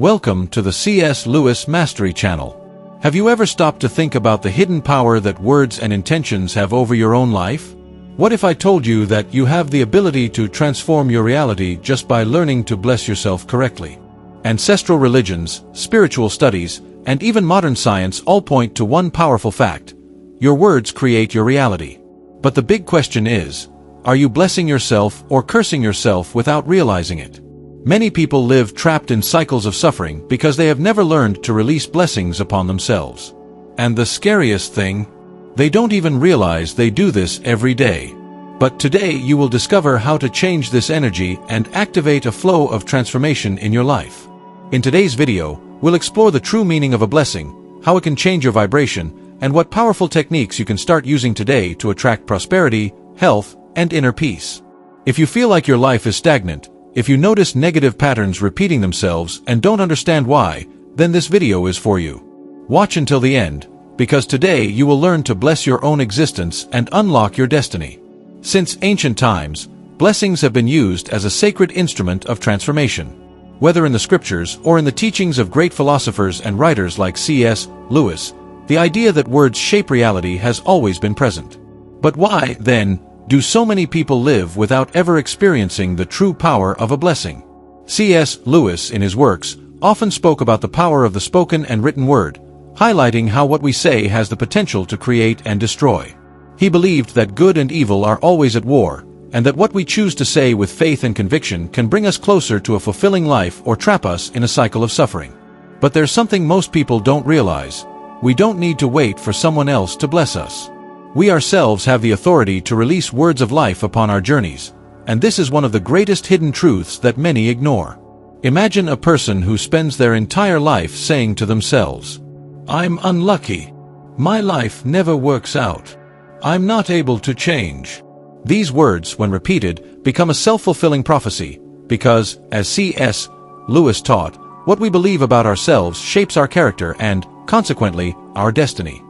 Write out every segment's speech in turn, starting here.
Welcome to the C.S. Lewis Mastery Channel. Have you ever stopped to think about the hidden power that words and intentions have over your own life? What if I told you that you have the ability to transform your reality just by learning to bless yourself correctly? Ancestral religions, spiritual studies, and even modern science all point to one powerful fact: your words create your reality. But the big question is, are you blessing yourself or cursing yourself without realizing it? Many people live trapped in cycles of suffering because they have never learned to release blessings upon themselves. And the scariest thing? They don't even realize they do this every day. But today you will discover how to change this energy and activate a flow of transformation in your life. In today's video, we'll explore the true meaning of a blessing, how it can change your vibration, and what powerful techniques you can start using today to attract prosperity, health, and inner peace. If you feel like your life is stagnant, if you notice negative patterns repeating themselves and don't understand why, then this video is for you. Watch until the end, because today you will learn to bless your own existence and unlock your destiny. Since ancient times, blessings have been used as a sacred instrument of transformation. Whether in the scriptures or in the teachings of great philosophers and writers like C.S. Lewis, the idea that words shape reality has always been present. But why, then, do so many people live without ever experiencing the true power of a blessing? C.S. Lewis, in his works, often spoke about the power of the spoken and written word, highlighting how what we say has the potential to create and destroy. He believed that good and evil are always at war, and that what we choose to say with faith and conviction can bring us closer to a fulfilling life or trap us in a cycle of suffering. But there's something most people don't realize: we don't need to wait for someone else to bless us. We ourselves have the authority to release words of life upon our journeys, and this is one of the greatest hidden truths that many ignore. Imagine a person who spends their entire life saying to themselves, "I'm unlucky. My life never works out. I'm not able to change." These words, when repeated, become a self-fulfilling prophecy, because, as C.S. Lewis taught, what we believe about ourselves shapes our character and, consequently, our destiny.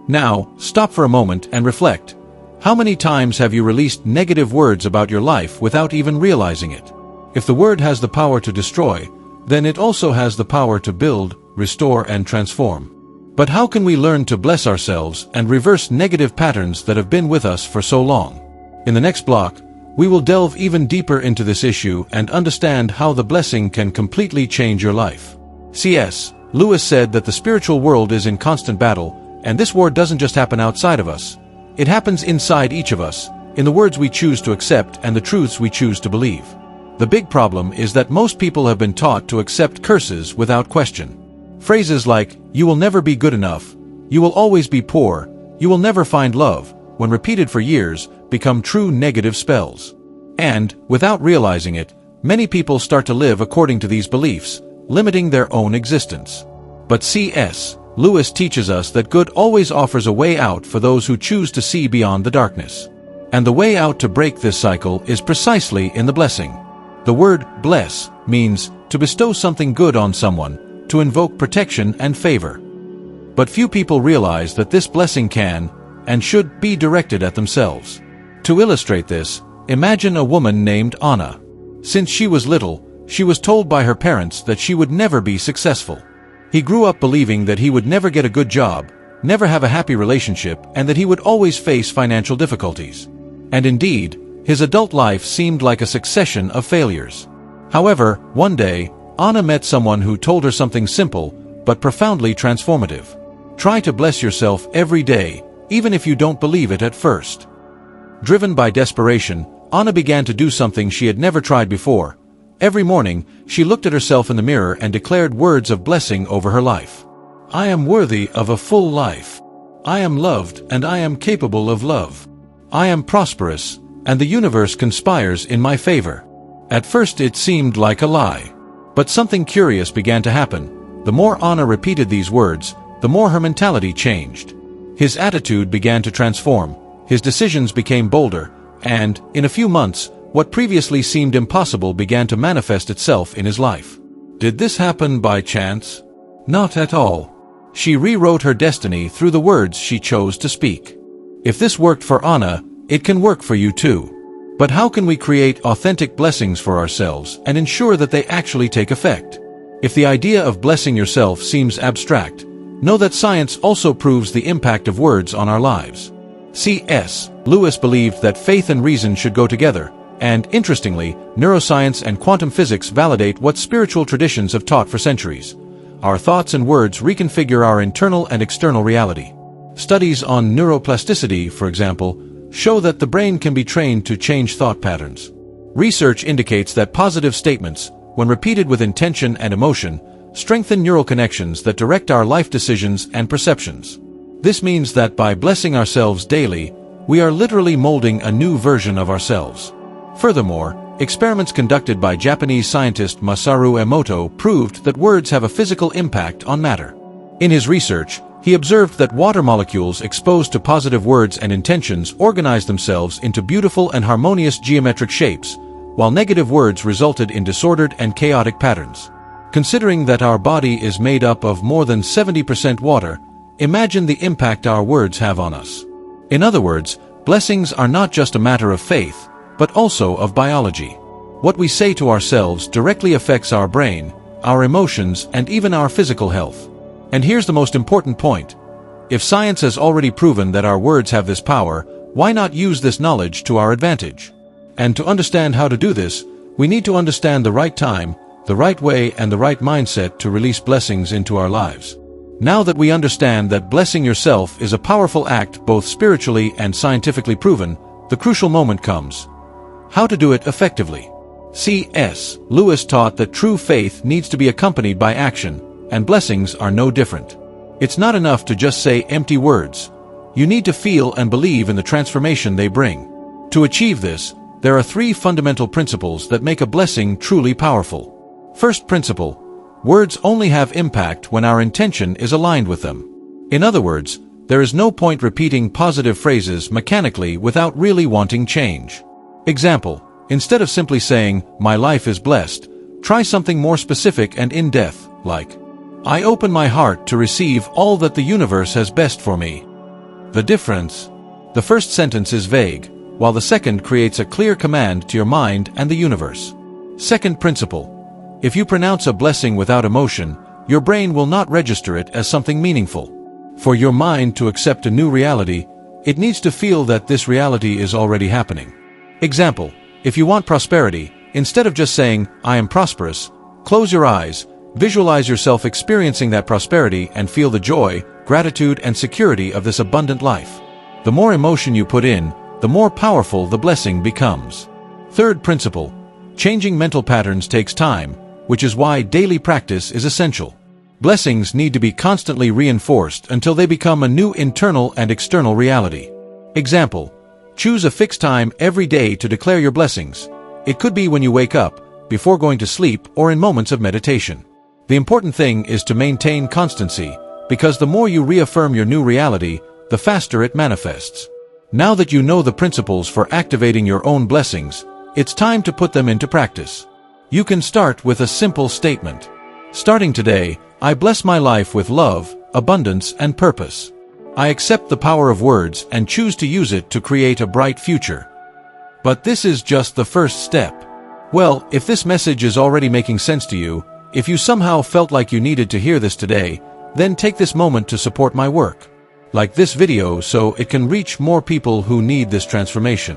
Now, stop for a moment and reflect. How many times have you released negative words about your life without even realizing it? If the word has the power to destroy, then it also has the power to build, restore, and transform. But how can we learn to bless ourselves and reverse negative patterns that have been with us for so long? In the next block, we will delve even deeper into this issue and understand how the blessing can completely change your life. C.S. Lewis said that the spiritual world is in constant battle, and this war doesn't just happen outside of us. It happens inside each of us, in the words we choose to accept and the truths we choose to believe. The big problem is that most people have been taught to accept curses without question. Phrases like, "You will never be good enough," "You will always be poor," "You will never find love," when repeated for years, become true negative spells. And, without realizing it, many people start to live according to these beliefs, limiting their own existence. But C.S. Lewis teaches us that good always offers a way out for those who choose to see beyond the darkness. And the way out to break this cycle is precisely in the blessing. The word bless means to bestow something good on someone, to invoke protection and favor. But few people realize that this blessing can and should be directed at themselves. To illustrate this, imagine a woman named Anna. Since she was little, she was told by her parents that she would never be successful. He grew up believing that he would never get a good job, never have a happy relationship, and that he would always face financial difficulties. And indeed, his adult life seemed like a succession of failures. However, one day, Anna met someone who told her something simple, but profoundly transformative. Try to bless yourself every day, even if you don't believe it at first. Driven by desperation, Anna began to do something she had never tried before. Every morning, she looked at herself in the mirror and declared words of blessing over her life. "I am worthy of a full life. I am loved and I am capable of love. I am prosperous, and the universe conspires in my favor." At first it seemed like a lie. But something curious began to happen. The more Anna repeated these words, the more her mentality changed. His attitude began to transform, his decisions became bolder, and, in a few months, what previously seemed impossible began to manifest itself in his life. Did this happen by chance? Not at all. She rewrote her destiny through the words she chose to speak. If this worked for Anna, it can work for you too. But how can we create authentic blessings for ourselves and ensure that they actually take effect? If the idea of blessing yourself seems abstract, know that science also proves the impact of words on our lives. C.S. Lewis believed that faith and reason should go together, and, interestingly, neuroscience and quantum physics validate what spiritual traditions have taught for centuries. Our thoughts and words reconfigure our internal and external reality. Studies on neuroplasticity, for example, show that the brain can be trained to change thought patterns. Research indicates that positive statements, when repeated with intention and emotion, strengthen neural connections that direct our life decisions and perceptions. This means that by blessing ourselves daily, we are literally molding a new version of ourselves. Furthermore, experiments conducted by Japanese scientist Masaru Emoto proved that words have a physical impact on matter. In his research, he observed that water molecules exposed to positive words and intentions organized themselves into beautiful and harmonious geometric shapes, while negative words resulted in disordered and chaotic patterns. Considering that our body is made up of more than 70% water, imagine the impact our words have on us. In other words, blessings are not just a matter of faith, but also of biology. What we say to ourselves directly affects our brain, our emotions, and even our physical health. And here's the most important point. If science has already proven that our words have this power, why not use this knowledge to our advantage? And to understand how to do this, we need to understand the right time, the right way, and the right mindset to release blessings into our lives. Now that we understand that blessing yourself is a powerful act both spiritually and scientifically proven, the crucial moment comes. How to do it effectively. C.S. Lewis taught that true faith needs to be accompanied by action, and blessings are no different. It's not enough to just say empty words. You need to feel and believe in the transformation they bring. To achieve this, there are 3 fundamental principles that make a blessing truly powerful. First principle: words only have impact when our intention is aligned with them. In other words, there is no point repeating positive phrases mechanically without really wanting change. Example: instead of simply saying, "My life is blessed," try something more specific and in-depth, like, "I open my heart to receive all that the universe has best for me." The difference? The first sentence is vague, while the second creates a clear command to your mind and the universe. Second principle: if you pronounce a blessing without emotion, your brain will not register it as something meaningful. For your mind to accept a new reality, it needs to feel that this reality is already happening. Example: if you want prosperity, instead of just saying, "I am prosperous," close your eyes, visualize yourself experiencing that prosperity and feel the joy, gratitude, and security of this abundant life. The more emotion you put in, the more powerful the blessing becomes. Third principle: changing mental patterns takes time, which is why daily practice is essential. Blessings need to be constantly reinforced until they become a new internal and external reality. Example: choose a fixed time every day to declare your blessings. It could be when you wake up, before going to sleep, or in moments of meditation. The important thing is to maintain constancy, because the more you reaffirm your new reality, the faster it manifests. Now that you know the principles for activating your own blessings, it's time to put them into practice. You can start with a simple statement. Starting today, I bless my life with love, abundance, and purpose. I accept the power of words and choose to use it to create a bright future. But this is just the first step. Well, if this message is already making sense to you, if you somehow felt like you needed to hear this today, then take this moment to support my work. Like this video so it can reach more people who need this transformation.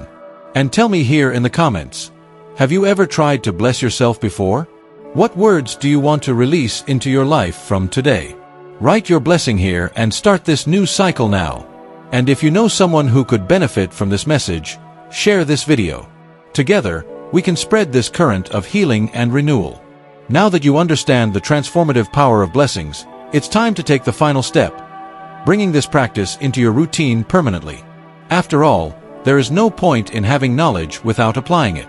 And tell me here in the comments, have you ever tried to bless yourself before? What words do you want to release into your life from today? Write your blessing here and start this new cycle now. And if you know someone who could benefit from this message, share this video. Together, we can spread this current of healing and renewal. Now that you understand the transformative power of blessings, it's time to take the final step, bringing this practice into your routine permanently. After all, there is no point in having knowledge without applying it.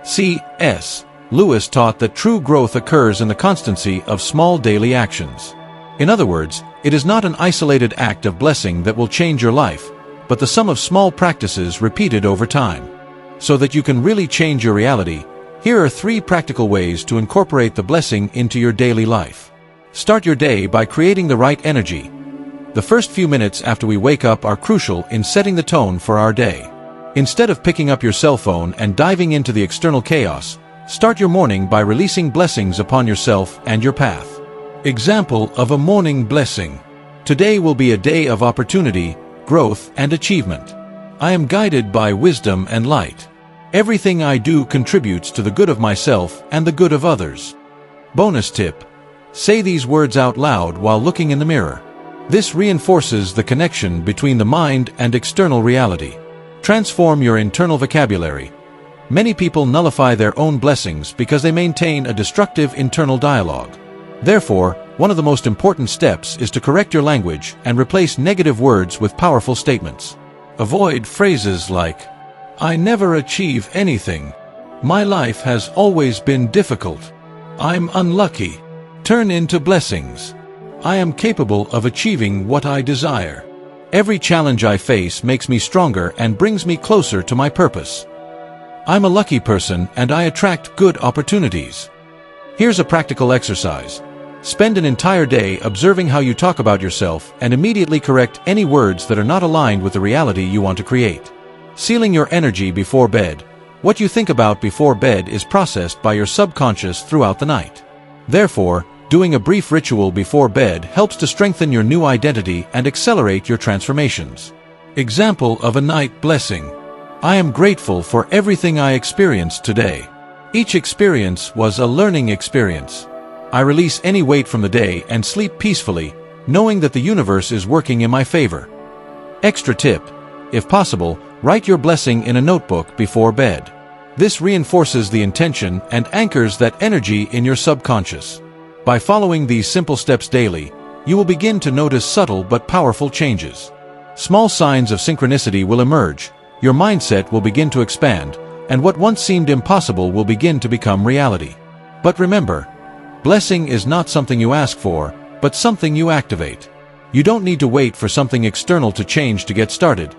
C.S. Lewis taught that true growth occurs in the constancy of small daily actions. In other words, it is not an isolated act of blessing that will change your life, but the sum of small practices repeated over time. So that you can really change your reality, here are 3 practical ways to incorporate the blessing into your daily life. Start your day by creating the right energy. The first few minutes after we wake up are crucial in setting the tone for our day. Instead of picking up your cell phone and diving into the external chaos, Start your morning by releasing blessings upon yourself and your path. Example of a morning blessing. Today will be a day of opportunity, growth, and achievement. I am guided by wisdom and light. Everything I do contributes to the good of myself and the good of others. Bonus tip: say these words out loud while looking in the mirror. This reinforces the connection between the mind and external reality. Transform your internal vocabulary. Many people nullify their own blessings because they maintain a destructive internal dialogue. Therefore, one of the most important steps is to correct your language and replace negative words with powerful statements. Avoid phrases like, "I never achieve anything," "My life has always been difficult," "I'm unlucky." Turn into blessings. "I am capable of achieving what I desire." "Every challenge I face makes me stronger and brings me closer to my purpose." "I'm a lucky person and I attract good opportunities." Here's a practical exercise. Spend an entire day observing how you talk about yourself and immediately correct any words that are not aligned with the reality you want to create. Sealing your energy before bed. What you think about before bed is processed by your subconscious throughout the night. Therefore, doing a brief ritual before bed helps to strengthen your new identity and accelerate your transformations. Example of a night blessing. I am grateful for everything I experienced today. Each experience was a learning experience. I release any weight from the day and sleep peacefully, knowing that the universe is working in my favor. Extra tip: if possible, write your blessing in a notebook before bed. This reinforces the intention and anchors that energy in your subconscious. By following these simple steps daily, you will begin to notice subtle but powerful changes. Small signs of synchronicity will emerge, your mindset will begin to expand, and what once seemed impossible will begin to become reality. But remember, blessing is not something you ask for, but something you activate. You don't need to wait for something external to change to get started.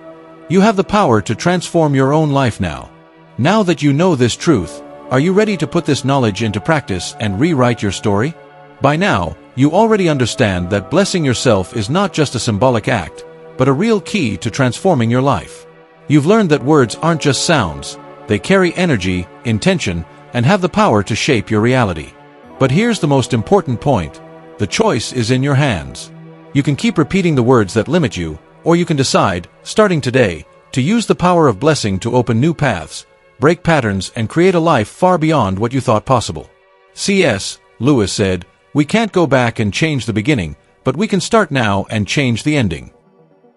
You have the power to transform your own life now. Now that you know this truth, are you ready to put this knowledge into practice and rewrite your story? By now, you already understand that blessing yourself is not just a symbolic act, but a real key to transforming your life. You've learned that words aren't just sounds, they carry energy, intention, and have the power to shape your reality. But here's the most important point: the choice is in your hands. You can keep repeating the words that limit you, or you can decide, starting today, to use the power of blessing to open new paths, break patterns, and create a life far beyond what you thought possible. C.S. Lewis said, "We can't go back and change the beginning, but we can start now and change the ending."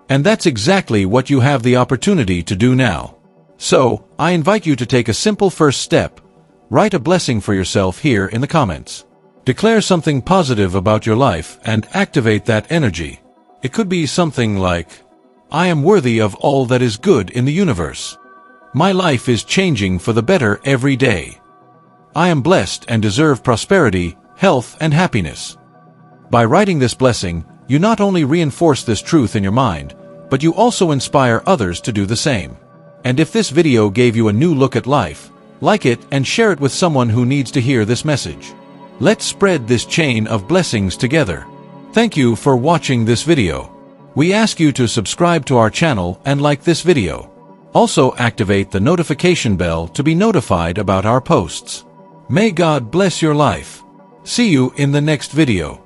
And that's exactly what you have the opportunity to do now. So, I invite you to take a simple first step. Write a blessing for yourself here in the comments. Declare something positive about your life and activate that energy. It could be something like, "I am worthy of all that is good in the universe. My life is changing for the better every day. I am blessed and deserve prosperity, health, and happiness." By writing this blessing, you not only reinforce this truth in your mind, but you also inspire others to do the same. And if this video gave you a new look at life, like it and share it with someone who needs to hear this message. Let's spread this chain of blessings together. Thank you for watching this video. We ask you to subscribe to our channel and like this video. Also activate the notification bell to be notified about our posts. May God bless your life. See you in the next video.